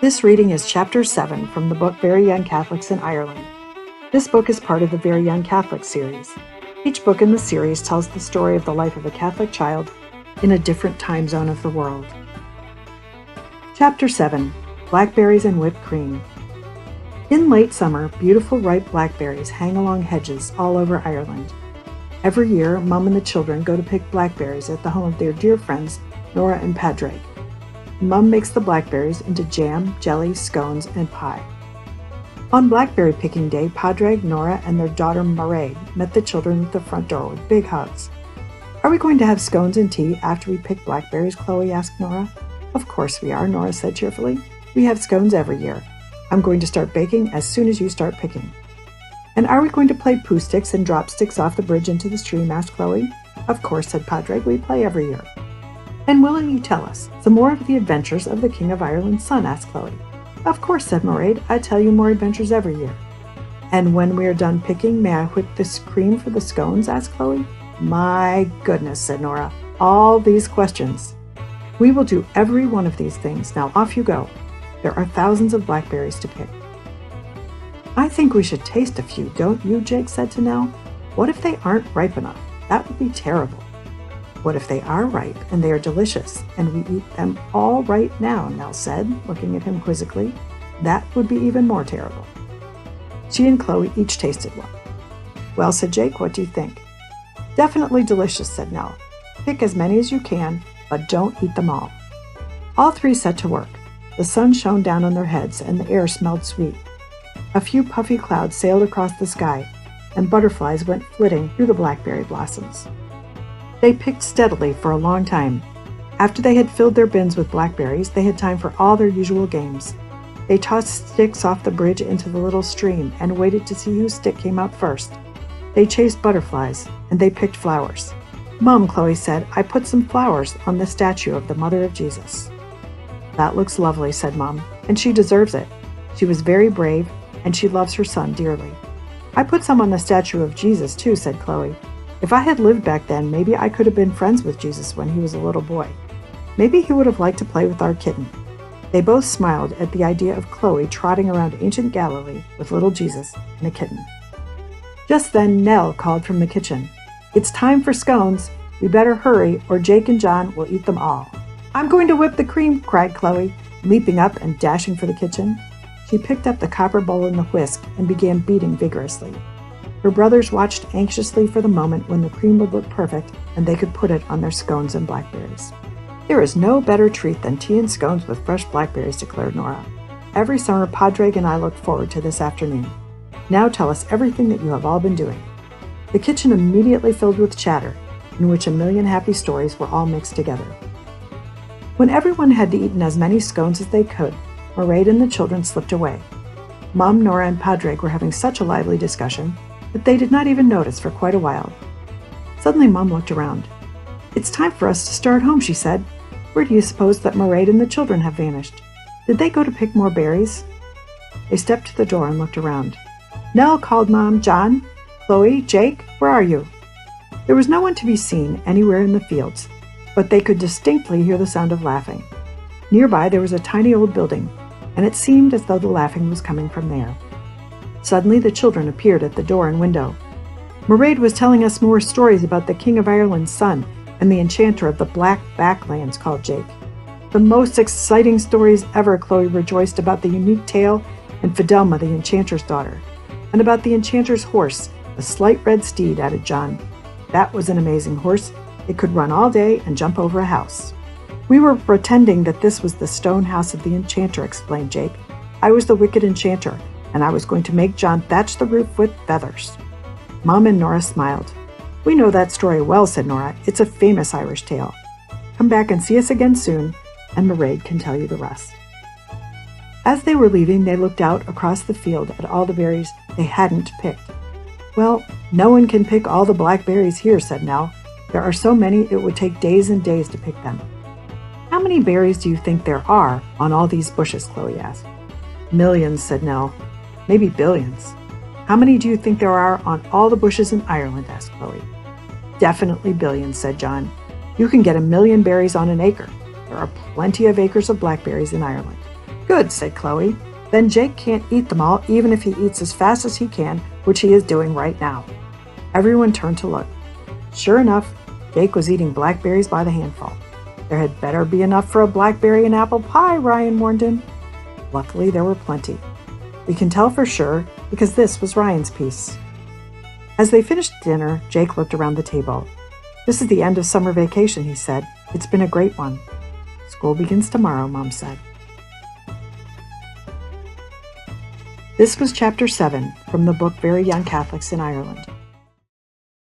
This reading is Chapter 7 from the book Very Young Catholics in Ireland. This book is part of the Very Young Catholics series. Each book in the series tells the story of the life of a Catholic child in a different time zone of the world. Chapter 7: Blackberries and Whipped Cream. In late summer, beautiful ripe blackberries hang along hedges all over Ireland. Every year, Mum and the children go to pick blackberries at the home of their dear friends Nora and Padraig. Mum makes the blackberries into jam, jelly, scones, and pie. On blackberry picking day, Padraig, Nora, and their daughter Mairead met the children at the front door with big hugs. "Are we going to have scones and tea after we pick blackberries?" Chloe asked Nora. "Of course we are," Nora said cheerfully. "We have scones every year. I'm going to start baking as soon as you start picking." "And are we going to play poo sticks and drop sticks off the bridge into the stream?" asked Chloe. "Of course," said Padraig. "We play every year." "And will you tell us some more of the adventures of the King of Ireland's son?" asked Chloe. "Of course," said Mairead. "I tell you more adventures every year." "And when we are done picking, may I whip this cream for the scones?" asked Chloe. "My goodness," said Nora. "All these questions." "We will do every one of these things. Now off you go. There are thousands of blackberries to pick." "I think we should taste a few, don't you?" Jake said to Nell. "What if they aren't ripe enough? That would be terrible." "What if they are ripe and they are delicious and we eat them all right now?" Nell said, looking at him quizzically. "That would be even more terrible." She and Chloe each tasted one. "Well," said Jake, "what do you think?" "Definitely delicious," said Nell. "Pick as many as you can, but don't eat them all." All three set to work. The sun shone down on their heads and the air smelled sweet. A few puffy clouds sailed across the sky, and butterflies went flitting through the blackberry blossoms. They picked steadily for a long time. After they had filled their bins with blackberries, they had time for all their usual games. They tossed sticks off the bridge into the little stream and waited to see whose stick came out first. They chased butterflies, and they picked flowers. "Mum," Chloe said, "I put some flowers on the statue of the Mother of Jesus." "That looks lovely," said Mum, "and she deserves it. She was very brave, and she loves her son dearly." "I put some on the statue of Jesus, too," said Chloe. "If I had lived back then, maybe I could have been friends with Jesus when he was a little boy. Maybe he would have liked to play with our kitten." They both smiled at the idea of Chloe trotting around ancient Galilee with little Jesus and a kitten. Just then, Nell called from the kitchen. "It's time for scones. We better hurry, or Jake and John will eat them all." "I'm going to whip the cream," cried Chloe, leaping up and dashing for the kitchen. She picked up the copper bowl and the whisk and began beating vigorously. Her brothers watched anxiously for the moment when the cream would look perfect and they could put it on their scones and blackberries. "There is no better treat than tea and scones with fresh blackberries," declared Nora. "Every summer, Padraig and I look forward to this afternoon. Now tell us everything that you have all been doing." The kitchen immediately filled with chatter, in which a million happy stories were all mixed together. When everyone had eaten as many scones as they could, Mairead and the children slipped away. Mum, Nora, and Padraig were having such a lively discussion that they did not even notice for quite a while. Suddenly, Mum looked around. "It's time for us to start home," she said. "Where do you suppose that Mairead and the children have vanished? Did they go to pick more berries?" They stepped to the door and looked around. "Nell," called Mom. "John, Chloe, Jake, where are you?" There was no one to be seen anywhere in the fields, but they could distinctly hear the sound of laughing. Nearby there was a tiny old building, and it seemed as though the laughing was coming from there. Suddenly the children appeared at the door and window. "Mairead was telling us more stories about the King of Ireland's son and the enchanter of the Black Backlands," called Jake. "The most exciting stories ever," Chloe rejoiced, "about the unique tale and Fidelma, the enchanter's daughter. And about the enchanter's horse, a slight red steed," added John. "That was an amazing horse. It could run all day and jump over a house." "We were pretending that this was the stone house of the enchanter," explained Jake. "I was the wicked enchanter, and I was going to make John thatch the roof with feathers." Mom and Nora smiled. "We know that story well," said Nora. "It's a famous Irish tale. Come back and see us again soon, and Mairead can tell you the rest." As they were leaving, they looked out across the field at all the berries they hadn't picked. "Well, no one can pick all the blackberries here," said Nell. "There are so many it would take days and days to pick them." "How many berries do you think there are on all these bushes?" Chloe asked. "Millions," said Nell. "Maybe billions." "How many do you think there are on all the bushes in Ireland?" asked Chloe. "Definitely billions," said John. "You can get 1,000,000 berries on an acre. There are plenty of acres of blackberries in Ireland." Good, said Chloe. Then Jake can't eat them all even if he eats as fast as he can, which he is doing right now. Everyone turned to look. Sure enough, Jake was eating blackberries by the handful. There had better be enough for a blackberry and apple pie, Ryan warned him. Luckily, there were plenty. We can tell for sure because this was Ryan's piece. As they finished dinner, Jake looked around the table. This is the end of summer vacation, he said. It's been a great one. School begins tomorrow, Mom said. This was Chapter 7 from the book Very Young Catholics in Ireland.